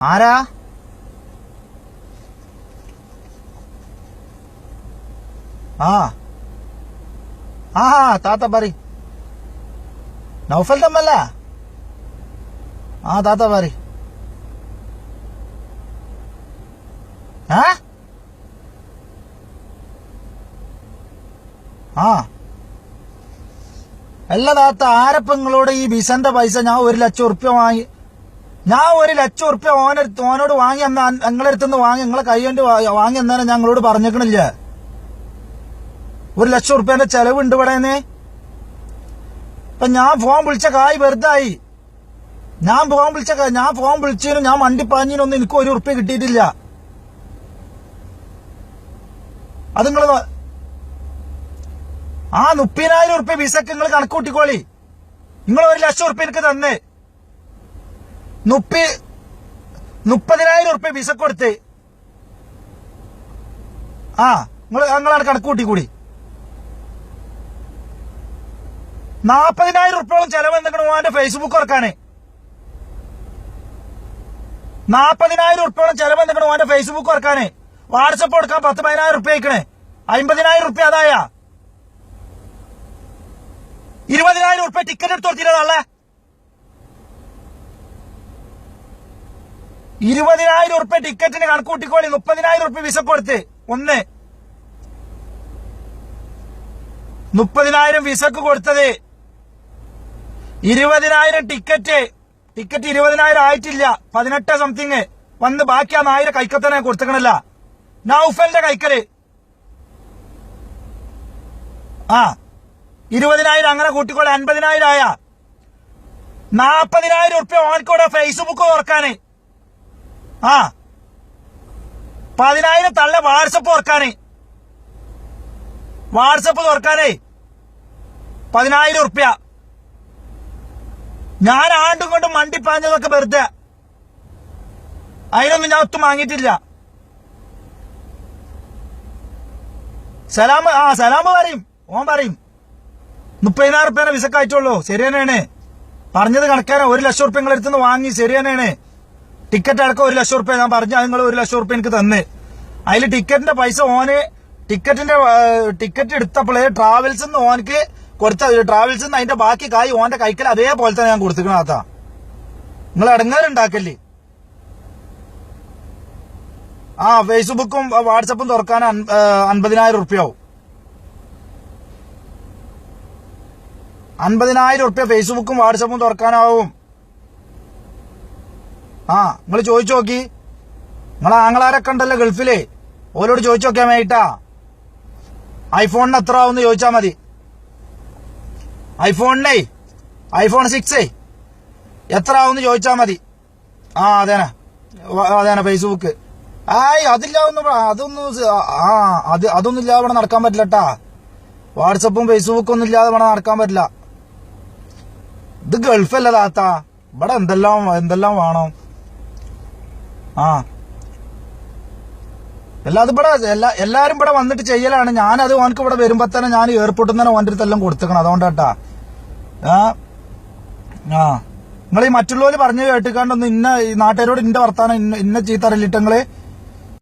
ആരാ? ആ ആ താത്ത പറ. നൗഫൽ തമ്മല്ല? ആ താത്ത പറ. ആ അല്ല താത്ത, ആരപ്പങ്ങളോട് ഈ ബിസന്റെ പൈസ ഞാൻ 1,00,000 വാങ്ങി? ഞാൻ 1,00,000 ഓനോട് വാങ്ങി എന്നാ നിങ്ങളെ അടുത്തുനിന്ന് വാങ്ങി, നിങ്ങളെ കൈ കൊണ്ട് വാങ്ങി എന്നാണ് ഞങ്ങളോട് പറഞ്ഞേക്കണില്ല. 1,00,000 ചെലവുണ്ട് ഇവിടെന്ന്. ഇപ്പൊ ഞാൻ ഫോൺ വിളിച്ച കായ് വെറുതായി. ഞാൻ ഫോൺ വിളിച്ചതിനും ഞാൻ മണ്ടിപ്പാഞ്ഞിനൊന്നും എനിക്ക് 1 ഉറുപ്പ്യ കിട്ടിയിട്ടില്ല. അത് നിങ്ങള് ആ 30,000 ഉറുപ്പ്യ വിസക്ക് നിങ്ങൾ കണക്ക് കൂട്ടിക്കോളി. നിങ്ങൾ 1,00,000 എനിക്ക് തന്നേ. 30,000 ഉറുപ്പ്യ വിസക്ക് കൊടുത്ത് നിങ്ങളാണ് കണക്ക് കൂട്ടിക്കൂടി. 40,000 ഉറുപ്പ്യോളം ചെലവ് എന്തെങ്കിലും ഓന്റെ ഫേസ്ബുക്ക് തുറക്കാന്. 40,000 ഉറുപ്പ്യോളം ചെലവ് എന്തെങ്കിലും ഓന്റെ ഫേസ്ബുക്ക് തുറക്കാന്. വാട്സപ്പ് കൊടുക്കാൻ 10,000-15,000 ഉറുപ്പ്യ അയക്കണേ. 50,000 ഉറുപ്പ്യ അതായ 20,000 ഉറുപ്പ്യ ടിക്കറ്റ് എടുത്ത് കൊടുത്തില്ലേ? 20,000 ഉറുപ്പ്യ ടിക്കറ്റിന് കണക്ക് കൂട്ടിക്കോളി. 30,000 ഉറുപ്പ്യ വിസ കൊടുത്ത് 30,000 വിസക്ക് കൊടുത്തത്. 20,000 ടിക്കറ്റ് 20,000 ആയിട്ടില്ല. 18 സംതിങ് വന്ന് ബാക്കി ആ 1,000 കൈക്കത്തനെ കൊടുത്തക്കണല്ല. നൗഫലിന്റെ കൈക്കല് 20,000 അങ്ങനെ കൂട്ടിക്കോളെ. 50,000 ആയ 40,000 ഉറുപ്പ്യ ഓനക്കൂടെ ഫേസ്ബുക്ക് തുറക്കാന്. 10,000 തള്ള വാട്സപ്പ് തുറക്കാന്. വാട്സപ്പ് തുറക്കാനേ 10,000 ഉറുപ്പ്യ. ഞാൻ ആണ്ടും കൊണ്ടും മണ്ടിപ്പാഞ്ഞതൊക്കെ വെറുതെ. അതിനൊന്നും ഞാൻ ഒത്തും വാങ്ങിയിട്ടില്ല. സലാമ് പറയും, ഓൻ പറയും 30,000 ഉറുപ്പ്യ വിസക്ക് അയച്ചുള്ളൂ. ശരി തന്നെയാണ് പറഞ്ഞത്. കണക്കാണ്. 1,00,000 ഉറുപ്പ്യ നിങ്ങളെ അടുത്തുനിന്ന് വാങ്ങി. ശരി തന്നെയാണ്. ടിക്കറ്റ് അടക്കം 1,00,000 ഉറുപ്പ്യ ഞാൻ പറഞ്ഞ നിങ്ങൾ 1,00,000 ഉറുപ്പ്യ എനിക്ക് തന്ന്. അതിൽ ടിക്കറ്റിന്റെ പൈസ ഓന് ടിക്കറ്റ് എടുത്തപ്പോളേ ട്രാവൽസ് ഓനക്ക് കൊടുത്ത ട്രാവൽസ് അതിന്റെ ബാക്കി കായ് ഓന്റെ കൈക്കൽ അതേപോലെ തന്നെ ഞാൻ കൊടുത്തിക്കണാത്ത. നിങ്ങൾ ഇടങ്ങേറുണ്ടാക്കല്ലേ. ഫേസ്ബുക്കും വാട്സപ്പും തുറക്കാൻ 50,000 ഉറുപ്പ്യാവും. 50,000 ഉറുപ്പ്യ ഫേസ്ബുക്കും വാട്സപ്പും തുറക്കാനാവും. നിങ്ങൾ ചോദിച്ചു നോക്കി. നിങ്ങളെ ആങ്ങളാരൊക്കെ ഉണ്ടല്ലോ ഗൾഫില്, ഓരോട് ചോദിച്ചു നോക്കിയാ മേട്ടാ. ഐഫോണിന് എത്ര ആവും ചോദിച്ചാ മതി. ഐഫോൺ 6 എത്ര ആവും ചോദിച്ചാ മതി. അതേന ഫേസ്ബുക്ക്. അതൊന്നും ഇല്ലാതെ ഇവിടെ നടക്കാൻ പറ്റില്ലട്ടാ. വാട്സപ്പും ഫേസ്ബുക്കും ഒന്നും ഇല്ലാതെ ഇവിടെ നടക്കാൻ പറ്റില്ല. ഇത് ഗൾഫല്ല താത്ത. ഇവിടെ എന്തെല്ലാം വേണം. എല്ലാരും ഇവിടെ വന്നിട്ട് ചെയ്യലാണ്. ഞാനത് ഓനക്ക് ഇവിടെ വരുമ്പോ തന്നെ ഞാൻ എയർപോർട്ടിൽ നിന്ന് ഓൻ്റെ അടുത്തെല്ലാം കൊടുത്തേക്കണം. അതുകൊണ്ടാട്ടാ. നിങ്ങൾ ഈ മറ്റുള്ളവര് പറഞ്ഞു കേട്ടിക്കാണ്ടൊന്നും ഈ നാട്ടുകാരോട് ഇന്റെ വർത്താനം ഇന്ന ചീത്ത അറിയില്ലങ്ങള്.